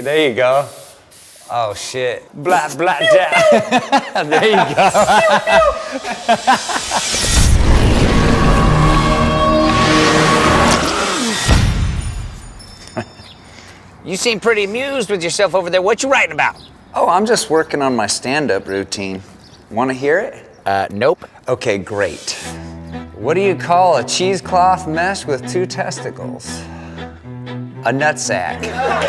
There you go. Oh shit. Blah, blah, blah. There you go. You seem pretty amused with yourself over there. What you writing about? Oh, I'm just working on my stand-up routine. Want to hear it? Nope. Okay, great. What do you call a cheesecloth mesh with 2 testicles? A nutsack.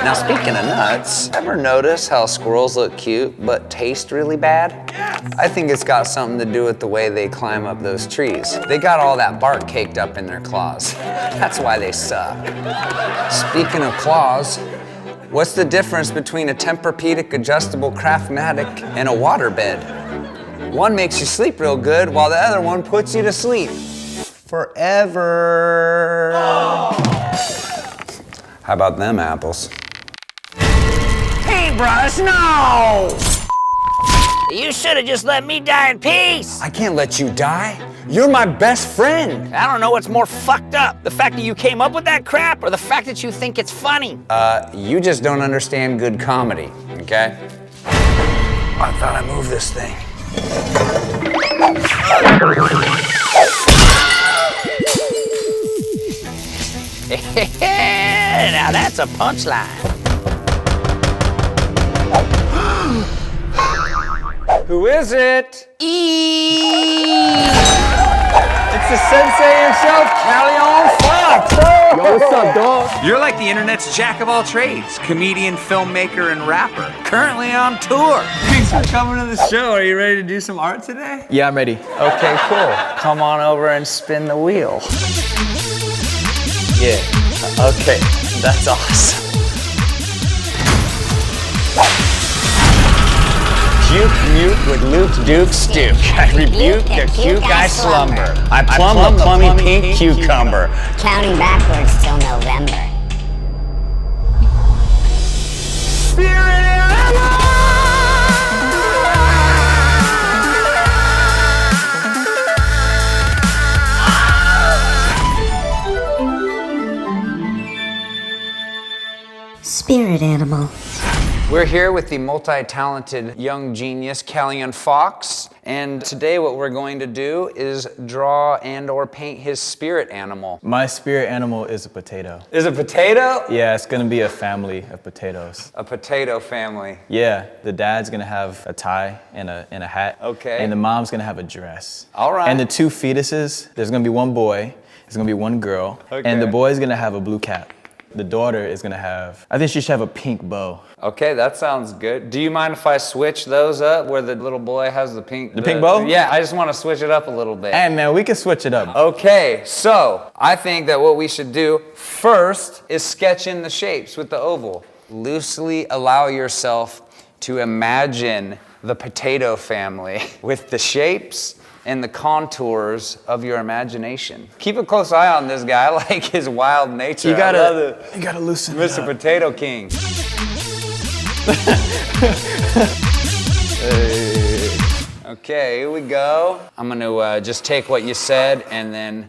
Now, speaking of nuts, ever notice how squirrels look cute but taste really bad? Yes. I think it's got something to do with the way they climb up those trees. They got all that bark caked up in their claws. That's why they suck. Speaking of claws, what's the difference between a Tempur-Pedic adjustable Craftmatic and a waterbed? One makes you sleep real good, while the other one puts you to sleep. Forever. Oh. How about them apples? Paintbrush, no! You should have just let me die in peace. I can't let you die. You're my best friend. I don't know what's more fucked up, the fact that you came up with that crap or the fact that you think it's funny. You just don't understand good comedy, okay? I thought I moved this thing. Now that's a punchline. Who is it? It's the sensei himself, Caleon Fox. Yo, what's up, dog? You're like the internet's jack of all trades, comedian, filmmaker, and rapper. Currently on tour. Thanks for coming to the show. Are you ready to do some art today? Yeah, I'm ready. Okay, cool. Come on over and spin the wheel. Yeah. Okay, that's awesome. Juke mute with Luke Duke Stuke. I rebuke the cute guy slumber. I plumb the plummy pink cucumber. Counting backwards till November. Spirit animal! Spirit animal. We're here with the multi-talented young genius, Caleon Fox, and today what we're going to do is draw and or paint his spirit animal. My spirit animal is a potato. Is a potato? Yeah, it's gonna be a family of potatoes. A potato family. Yeah, the dad's gonna have a tie and a hat. Okay. And the mom's gonna have a dress. All right. And the 2 fetuses, there's gonna be 1 boy, there's gonna be 1 girl, Okay. and the boy's gonna have a blue cap. The daughter is gonna have, I think she should have a pink bow. Okay, that sounds good. Do you mind if I switch those up where the little boy has the pink... The pink bow? Yeah, I just want to switch it up a little bit. Hey man, we can switch it up. Okay, so I think that what we should do first is sketch in the shapes with the oval. Loosely allow yourself to imagine the potato family with the shapes and the contours of your imagination. Keep a close eye on this guy. I like his wild nature. You gotta loosen it Mr. up. Potato King. Okay, here we go. I'm gonna just take what you said and then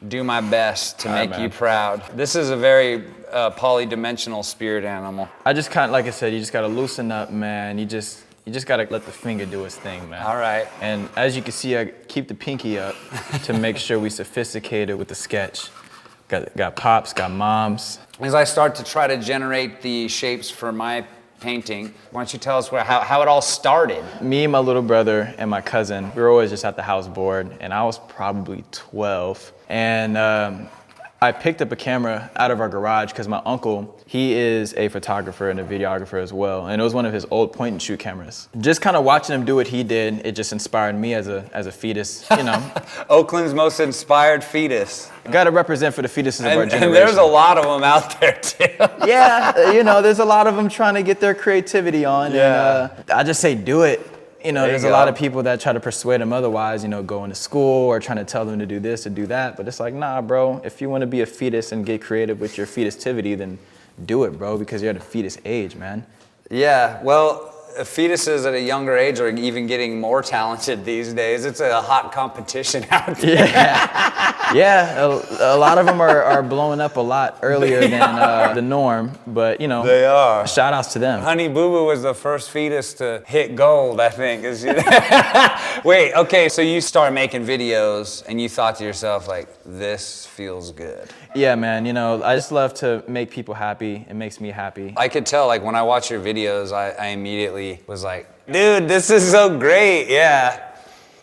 do my best to make you proud. This is a very polydimensional spirit animal. I just kind of, like I said, you just gotta loosen up, man. You just gotta let the finger do its thing, man. All right. And as you can see, I keep the pinky up to make sure we sophisticated with the sketch. Got pops, got moms. As I start to try to generate the shapes for my painting, why don't you tell us how it all started? Me, my little brother, and my cousin, we were always just at the house bored, and I was probably 12. And I picked up a camera out of our garage because my uncle, he is a photographer and a videographer as well. And it was one of his old point and shoot cameras. Just kind of watching him do what he did, it just inspired me as a fetus, you know. Oakland's most inspired fetus. Gotta represent for the fetuses of our generation. And there's a lot of them out there too. Yeah, you know, there's a lot of them trying to get their creativity on. Yeah. And I just say do it. You know, there's a lot of people that try to persuade them otherwise, you know, going to school or trying to tell them to do this or do that. But it's like, nah, bro, if you want to be a fetus and get creative with your fetustivity, then do it, bro, because you're at a fetus age, man. Yeah, well, fetuses at a younger age are even getting more talented these days. It's a hot competition out there. Yeah. Yeah, a lot of them are blowing up a lot earlier than the norm, but you know, They are. shout outs to them. Honey Boo Boo was the first fetus to hit gold, I think. Wait, okay, so you start making videos and you thought to yourself, like, this feels good. Yeah, man, you know, I just love to make people happy. It makes me happy. I could tell, like, when I watch your videos, I immediately was like, dude, this is so great, yeah.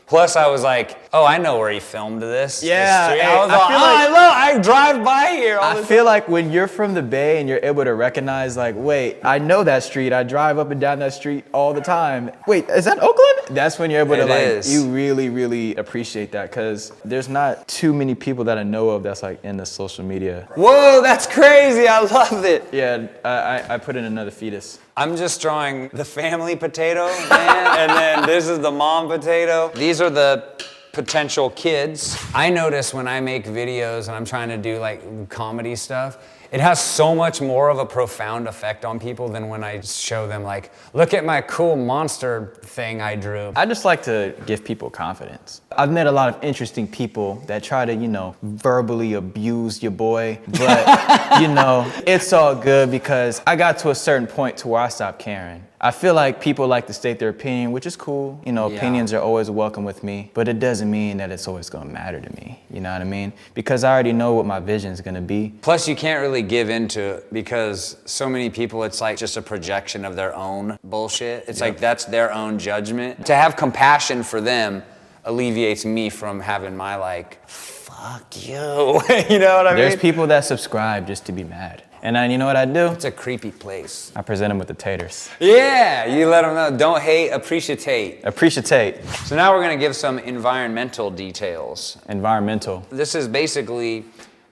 Plus, I was like, oh, I know where he filmed this. Yeah, This street. hey, I was I like, feel I drive by here all the I time. feel like when you're from the Bay and you're able to recognize, like, wait, I know that street. I drive up and down that street all the time. Wait, is that Oakland? That's when you're able to, It like, is. you really, really appreciate that because there's not too many people that I know of that's, like, in the social media. Whoa, that's crazy. I love it. Yeah, I put in another fetus. I'm just drawing the family potato, man, and then this is the mom potato. These are the potential kids. I notice when I make videos and I'm trying to do like comedy stuff, it has so much more of a profound effect on people than when I show them like, look at my cool monster thing I drew. I just like to give people confidence. I've met a lot of interesting people that try to, you know, verbally abuse your boy, but, you know, it's all good because I got to a certain point to where I stopped caring. I feel like people like to state their opinion, which is cool. You know, Yeah. opinions are always welcome with me, but it doesn't mean that it's always gonna matter to me. You know what I mean? Because I already know what my vision is gonna be. Plus, you can't really give into it because so many people, it's like just a projection of their own bullshit. It's like that's their own judgment. To have compassion for them alleviates me from having my like, fuck you. You know what I mean? There's people that subscribe just to be mad. And then you know what I do? It's a creepy place. I present them with the taters. Yeah, you let them know. Don't hate, appreciate. Appreciate. So now we're gonna give some environmental details. Environmental. This is basically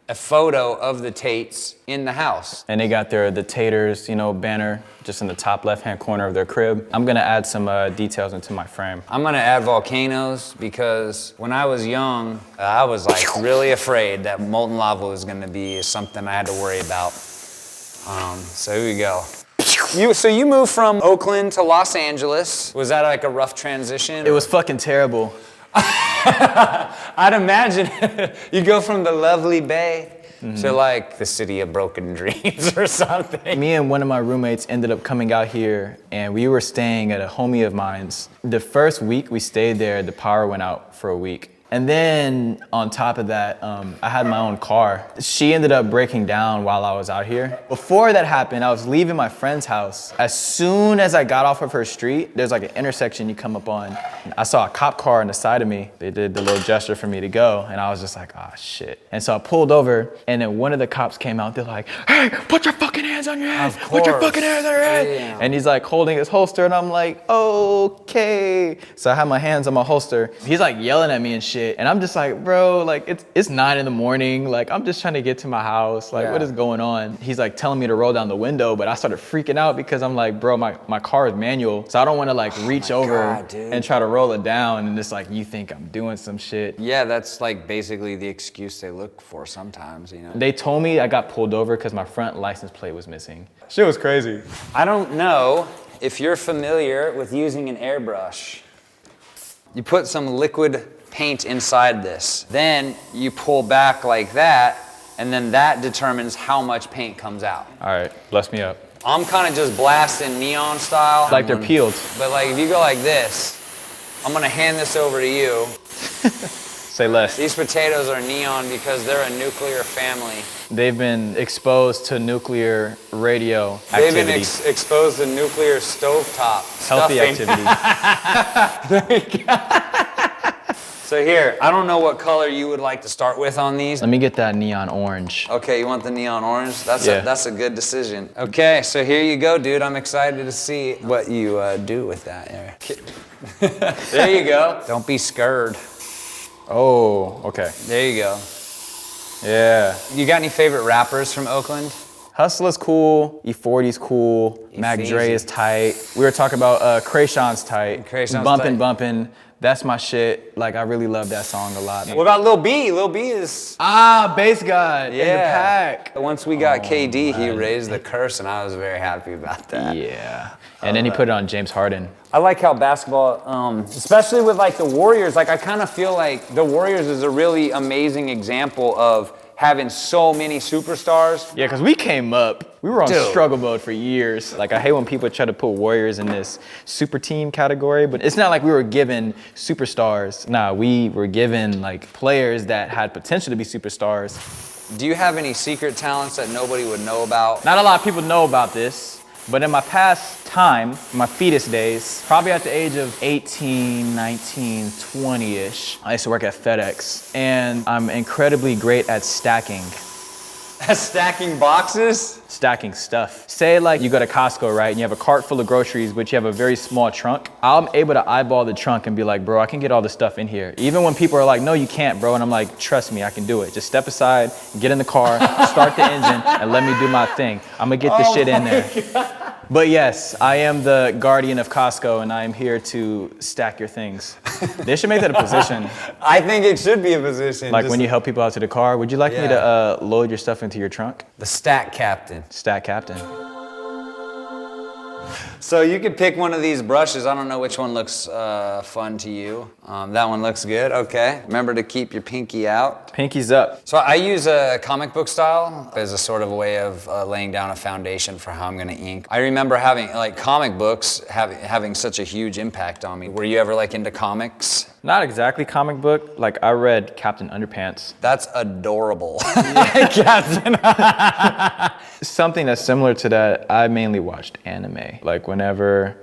a photo of the Tates in the house. And they got the taters, you know, banner just in the top left-hand corner of their crib. I'm gonna add some details into my frame. I'm gonna add volcanoes because when I was young, I was like really afraid that molten lava was gonna be something I had to worry about. So here we go. So you moved from Oakland to Los Angeles. Was that like a rough transition? It was fucking terrible. I'd imagine you go from the lovely Bay to like the city of broken dreams or something. Me and one of my roommates ended up coming out here and we were staying at a homie of mine's. The first week we stayed there, the power went out for a week. And then on top of that, I had my own car. She ended up breaking down while I was out here. Before that happened, I was leaving my friend's house. As soon as I got off of her street, there's like an intersection you come up on. I saw a cop car on the side of me. They did the little gesture for me to go. And I was just like, oh shit. And so I pulled over and then one of the cops came out. They're like, hey, put your fucking hands on your head. Put your fucking hands on your head. Damn. And he's like holding his holster and I'm like, okay. So I have my hands on my holster. He's like yelling at me and shit. And I'm just like, bro, like it's 9 a.m. Like I'm just trying to get to my house. Like what is going on? He's like telling me to roll down the window, but I started freaking out because I'm like, bro, my car is manual. So I don't want to like reach over and try to roll it down. And it's like, you think I'm doing some shit. Yeah, that's like basically the excuse they look for sometimes, you know? They told me I got pulled over because my front license plate was missing. Shit was crazy. I don't know if you're familiar with using an airbrush. You put some liquid paint inside this. Then you pull back like that, and then that determines how much paint comes out. All right, bless me up. I'm kind of just blasting neon style. Like they're peeled. But like if you go like this, I'm gonna hand this over to you. Say less. These potatoes are neon because they're a nuclear family. They've been exposed to nuclear radio They've activity. been exposed to nuclear stovetop Healthy stuffing. activity. So here, I don't know what color you would like to start with on these. Let me get that neon orange. Okay, you want the neon orange? That's a good decision. Okay, so here you go, dude. I'm excited to see what you do with that. There you go. Don't be scared. Oh, okay. There you go. Yeah. You got any favorite rappers from Oakland? Hustler's cool, E40's cool, Mac Dre is tight. We were talking about Crayshon's tight. Crayshon's Bumpin' tight. Bumpin'. That's my shit. Like, I really love that song a lot. What about Lil B? Lil B is... Bass God in the pack. Once we got KD, he raised the curse, and I was very happy about that. Yeah. And then he put it on James Harden. I like how basketball, especially with like the Warriors, like I kind of feel like the Warriors is a really amazing example of having so many superstars. Yeah, because we came up, we were on struggle mode for years. Like, I hate when people try to put Warriors in this super team category, but it's not like we were given superstars. Nah, we were given like players that had potential to be superstars. Do you have any secret talents that nobody would know about? Not a lot of people know about this, but in my past time, my fetus days, probably at the age of 18, 19, 20-ish, I used to work at FedEx, and I'm incredibly great at stacking. Stacking boxes? Stacking stuff. Say like you go to Costco, right, and you have a cart full of groceries, but you have a very small trunk. I'm able to eyeball the trunk and be like, bro, I can get all this stuff in here. Even when people are like, no, you can't, bro, and I'm like, trust me, I can do it. Just step aside, get in the car, start the engine, and let me do my thing. I'm gonna get this shit in there. But yes, I am the guardian of Costco, and I am here to stack your things. They should make that a position. I think it should be a position. Like when you help people out to the car, would you like me to load your stuff into your trunk? The stack captain. Stack captain. So you could pick one of these brushes. I don't know which one looks fun to you. That one looks good, okay. Remember to keep your pinky out. Pinky's up. So I use a comic book style as a sort of a way of laying down a foundation for how I'm gonna ink. I remember having, like, comic books having such a huge impact on me. Were you ever like into comics? Not exactly comic book. Like, I read Captain Underpants. That's adorable. Captain. Something that's similar to that, I mainly watched anime. Like whenever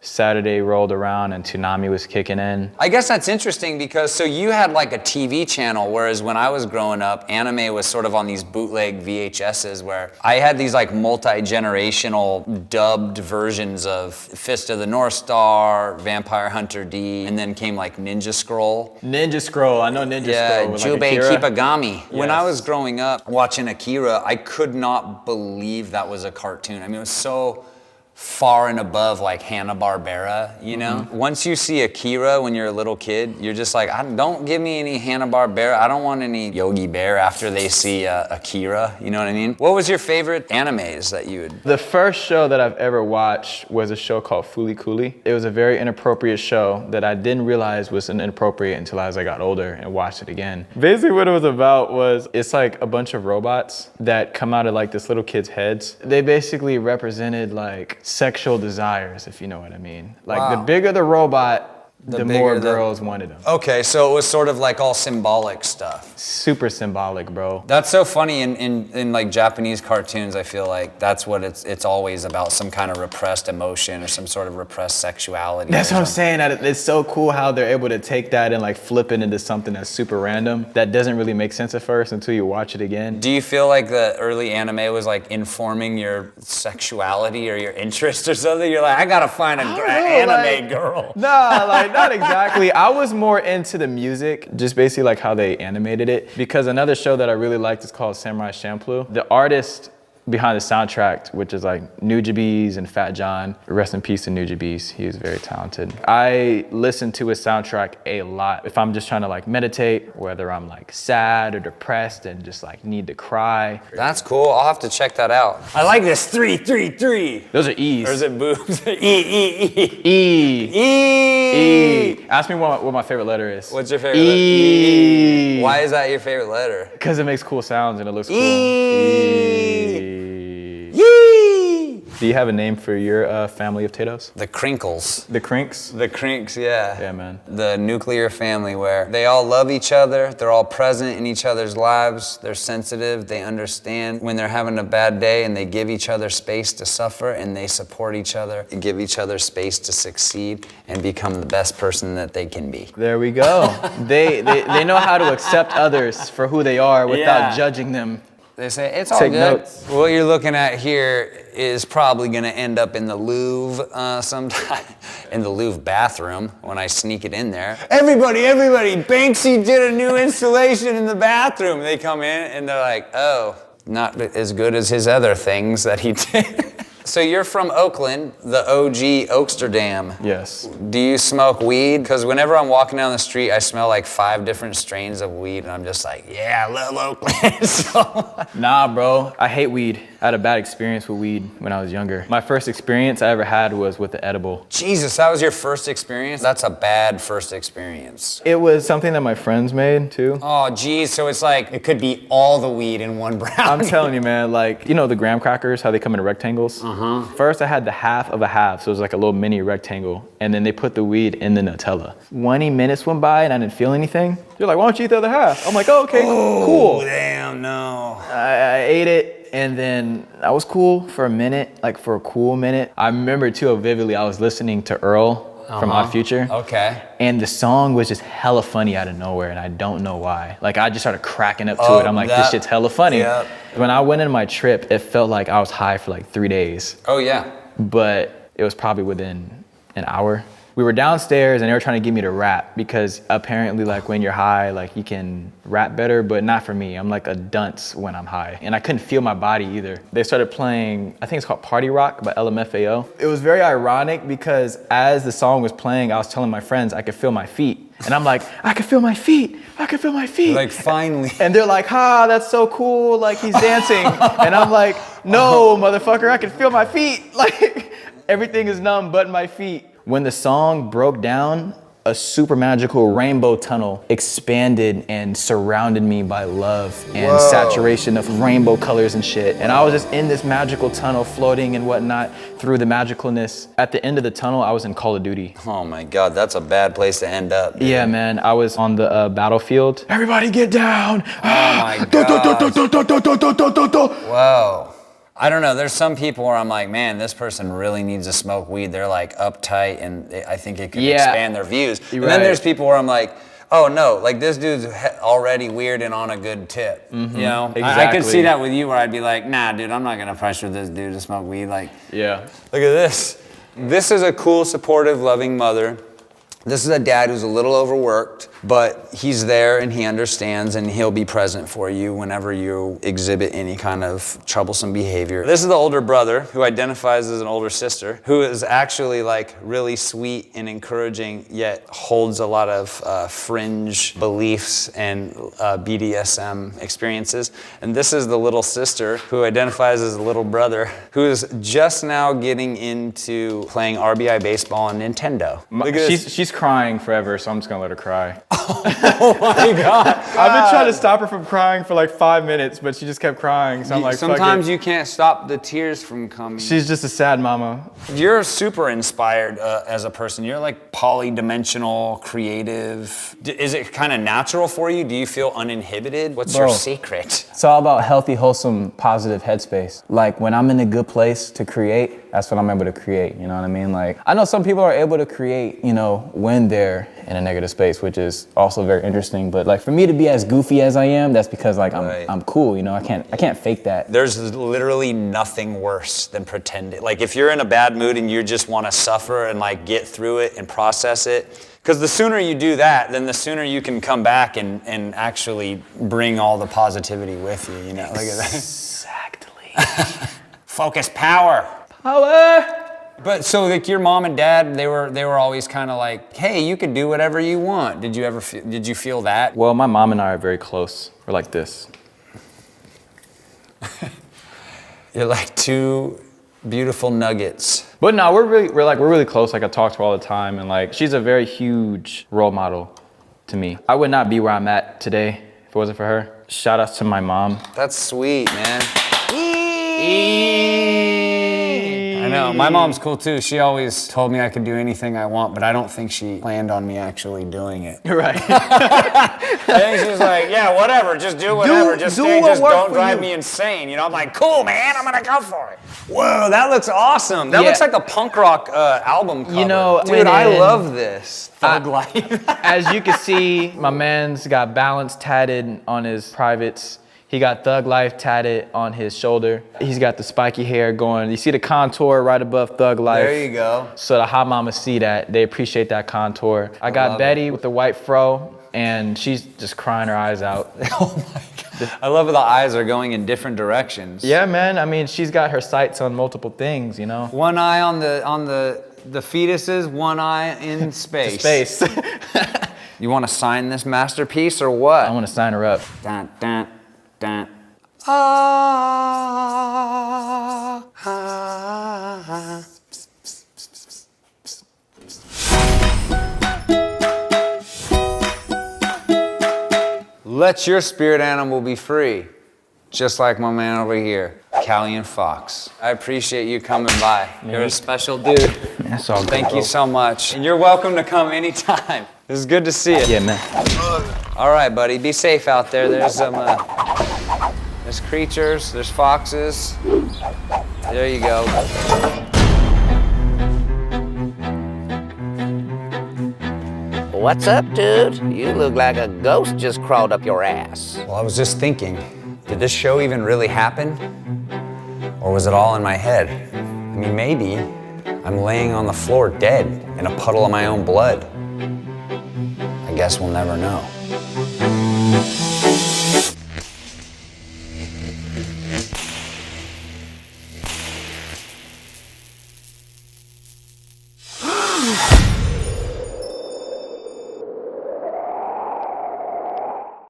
Saturday rolled around and Toonami was kicking in. I guess that's interesting because so you had like a TV channel, whereas when I was growing up, anime was sort of on these bootleg VHSs where I had these like multi-generational dubbed versions of Fist of the North Star, Vampire Hunter D, and then came like Ninja Scroll. Ninja Scroll, I know Ninja Scroll. With Jubei like Akira. Kipagami. Yes. When I was growing up watching Akira, I could not believe that was a cartoon. I mean, it was so far and above like Hanna-Barbera, you know? Mm-hmm. Once you see Akira when you're a little kid, you're just like, don't give me any Hanna-Barbera. I don't want any Yogi Bear after they see Akira, you know what I mean? What was your favorite animes that you would? The first show that I've ever watched was a show called Fooly Cooly. It was a very inappropriate show that I didn't realize was inappropriate until as I got older and watched it again. Basically what it was about was, it's like a bunch of robots that come out of like this little kid's heads. They basically represented like sexual desires, if you know what I mean. Like the bigger the robot, the more girls wanted them. Okay, so it was sort of like all symbolic stuff. Super symbolic, bro. That's so funny in like Japanese cartoons. I feel like that's what it's always about, some kind of repressed emotion or some sort of repressed sexuality. That's what I'm saying. It's so cool how they're able to take that and like flip it into something that's super random that doesn't really make sense at first until you watch it again. Do you feel like the early anime was like informing your sexuality or your interest or something? You're like, I gotta find an anime girl. Nah, like not exactly. I was more into the music, just basically like how they animated it. Because another show that I really liked is called Samurai Champloo. The artist behind the soundtrack, which is like Nujabes and Fat John. Rest in peace to Nujabes. He was very talented. I listen to his soundtrack a lot. If I'm just trying to like meditate, whether I'm like sad or depressed and just like need to cry. That's cool. I'll have to check that out. I like this 333. Those are E's. Or is it boobs? E. Ask me what my favorite letter is. What's your favorite letter? E. Why is that your favorite letter? Because it makes cool sounds and it looks cool. Yee! Do you have a name for your family of potatoes? The Crinkles. The Crinks? The Crinks, yeah. Yeah, man. The nuclear family where they all love each other, they're all present in each other's lives, they're sensitive, they understand when they're having a bad day and they give each other space to suffer and they support each other and give each other space to succeed and become the best person that they can be. There we go. They know how to accept others for who they are without judging them. They say, it's all Take good. notes. What you're looking at here is probably gonna end up in the Louvre sometime, in the Louvre bathroom when I sneak it in there. Everybody, Banksy did a new installation in the bathroom. They come in and they're like, oh, Not as good as his other things that he did. So you're from Oakland, the OG Oaksterdam. Yes. Do you smoke weed? Because whenever I'm walking down the street, I smell like 5 different strains of weed, and I'm just like, yeah, I love Oakland so Nah, bro. I hate weed. I had a bad experience with weed when I was younger. My first experience I ever had was with the edible. Jesus, that was your first experience? That's a bad first experience. It was something that my friends made too. Oh, geez, so it's like, it could be all the weed in one brownie. I'm telling you, man, like, you know the graham crackers, how they come in rectangles? First I had the half of a half, so it was like a little mini rectangle, and then they put the weed in the Nutella. 20 minutes went by and I didn't feel anything. You're like, why don't you eat the other half? I'm like, oh, okay, cool. Damn, no. I ate it, and then I was cool for a minute, like for a cool minute. I remember too vividly, I was listening to Earl from Odd Future. Okay. And the song was just hella funny out of nowhere, and I don't know why. Like, I just started cracking up to it. I'm like, this shit's hella funny. Yep. When I went on my trip, it felt like I was high for like 3 days. Oh, yeah. But it was probably within an hour. We were downstairs and they were trying to get me to rap because apparently like when you're high, like you can rap better, but not for me. I'm like a dunce when I'm high. And I couldn't feel my body either. They started playing, I think it's called Party Rock by LMFAO. It was very ironic because as the song was playing, I was telling my friends I could feel my feet. And I'm like, I can feel my feet. I can feel my feet. Like, finally. And they're like, that's so cool. Like, he's dancing. And I'm like, no, motherfucker, I can feel my feet. Like, everything is numb but my feet. When the song broke down, a super magical rainbow tunnel expanded and surrounded me by love and saturation of rainbow colors and shit. And I was just in this magical tunnel floating and whatnot through the magicalness. At the end of the tunnel, I was in Call of Duty. Oh my God, that's a bad place to end up, dude. Yeah, man, I was on the battlefield. Everybody get down. Oh my God. Whoa. I don't know, there's some people where I'm like, man, this person really needs to smoke weed. They're like uptight and I think it could expand their views. And then there's people where I'm like, oh no, like this dude's already weird and on a good tip. You know? Exactly. I could see that with you where I'd be like, nah, dude, I'm not gonna pressure this dude to smoke weed. Like, Yeah. look at this. This is a cool, supportive, loving mother. This is a dad who's a little overworked, but he's there and he understands and he'll be present for you whenever you exhibit any kind of troublesome behavior. This is the older brother who identifies as an older sister, who is actually like really sweet and encouraging, yet holds a lot of fringe beliefs and BDSM experiences. And this is the little sister who identifies as a little brother, who is just now getting into playing RBI baseball and Nintendo. Look at this. She's crying forever, so I'm just gonna let her cry. Oh my God. I've been trying to stop her from crying for like 5 minutes, but she just kept crying. So I'm like, sometimes fuck it. you can't stop the tears from coming. She's just a sad mama. You're super inspired as a person. You're like poly-dimensional, creative. Is it kind of natural for you? Do you feel uninhibited? What's your secret? It's all about healthy, wholesome, positive headspace. Like when I'm in a good place to create, that's what I'm able to create, you know what I mean? Like, I know some people are able to create, you know, when they're in a negative space, which is also very interesting. But like for me to be as goofy as I am, that's because like I'm cool, you know, I can't fake that. There's literally nothing worse than pretending. Like if you're in a bad mood and you just want to suffer and like get through it and process it, because the sooner you do that, then the sooner you can come back and actually bring all the positivity with you, you know? Look at that. Exactly. Focus power. Power. But so like your mom and dad, they were always kind of like, hey, you could do whatever you want. Did you feel that? Well, my mom and I are very close. We're like this. You're like two beautiful nuggets. But no, we're really close. Like I talk to her all the time, and like she's a very huge role model to me. I would not be where I'm at today if it wasn't for her. Shout outs to my mom. That's sweet, man. I know, my mom's cool too. She always told me I could do anything I want, but I don't think she planned on me actually doing it. You're right. I think she's like, yeah, whatever, just do whatever. Just don't drive me insane. You know, I'm like, cool, man, I'm gonna go for it. Whoa, that looks awesome. That looks like a punk rock album cover. You know, dude, I love this. Thug life. As you can see, my man's got balance tatted on his privates. He got Thug Life tatted on his shoulder. He's got the spiky hair going. You see the contour right above Thug Life. There you go. So the hot mamas see that. They appreciate that contour. I got Betty with the white fro, and she's just crying her eyes out. Oh my God. I love how the eyes are going in different directions. Yeah, man. I mean, she's got her sights on multiple things, you know. One eye on the fetuses, one eye in space. Space. You want to sign this masterpiece or what? I want to sign her up. Dun, dun, dun. Ah, ah, ah. Let your spirit animal be free, just like my man over here, Caleon Fox. I appreciate you coming by. You're a special dude. That's all good. Thank you so much. And you're welcome to come anytime. It's good to see you. Yeah, man. All right, buddy, be safe out there. There's some, there's creatures, there's foxes. There you go. What's up, dude? You look like a ghost just crawled up your ass. Well, I was just thinking, did this show even really happen? Or was it all in my head? I mean, maybe I'm laying on the floor dead in a puddle of my own blood. I guess we'll never know.